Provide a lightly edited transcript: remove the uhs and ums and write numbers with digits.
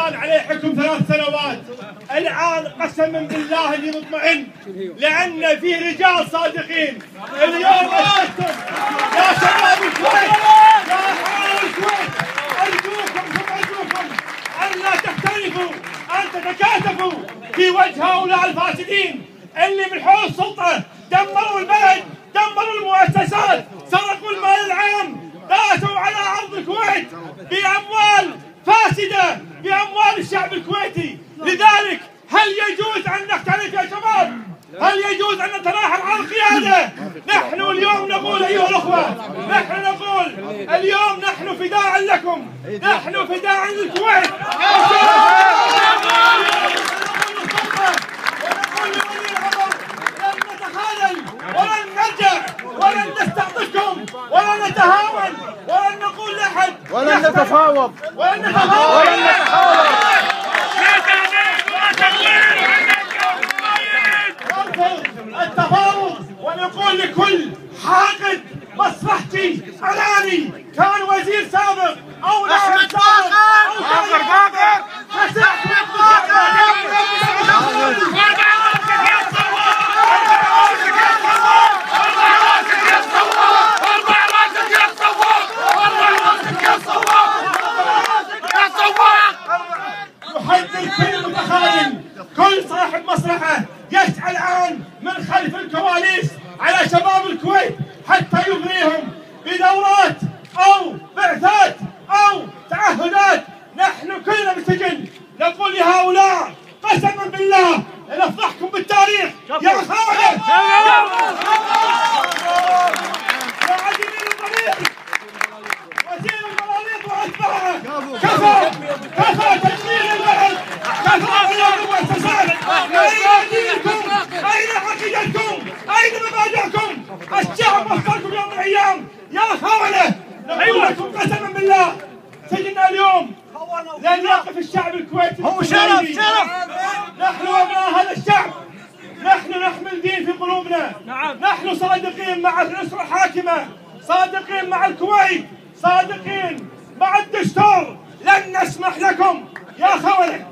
كان عليه حكم 3 سنوات، الآن قسما بالله اني مطمئن لأن في رجال صادقين. اليوم أشهدكم يا شباب الكويت، يا حرام الكويت، أرجوكم أن لا تختلفوا، أن تتكاتفوا في وجه هؤلاء الفاسدين اللي من حول السلطة دمروا البلد، دمروا المؤسسات، سرقوا المال العام، داسوا على أرض الكويت بأموال فاسدة، بأموال الشعب الكويتي. لذلك هل يجوز أن نختلف يا شباب؟ هل يجوز أن نتراحم على القيادة؟ نحن اليوم نقول أيها الأخوة، نحن نقول اليوم نحن فداء لكم، نحن فداء للكويت. ونقول لولي الأمر لن نتخاذل ولن نرجع ولن نستعطفكم ولن نتهاون ولن نقول لأحد ولن نتفاوض التفاوض، ونقول لكل حاقد مصلحتي علاني كان وزير سابق او نائب سابق يحذر كل متخاذل، كل صاحب مصلحه يسعى الآن من خلف الكواليس على شباب الكويت حتى يغريهم بدورات أو بعثات أو تعهدات. نحن كلنا بالسجن. نقول لهؤلاء قسما بالله لنفضحكم بالتاريخ يا خونة، يا عديمين الطريق، وزير المراريض وأتباعه. كفى تدمير البلد، كفى عيار المؤسسات. أين دينكم؟ أين عقيدتكم؟ أين مبادئكم؟ الشعب وصلكم يوم من الأيام يا خونة. نقول لكم قسما بالله سجننا اليوم لن يقف الشعب الكويتي. هو شرف نحن أبناء هذا الشعب، نحن نحمل دين في قلوبنا. نحن صادقين مع الأسرة الحاكمة، صادقين مع الكويت، صادقين مع الدستور. لن نسمح لكم يا خونة.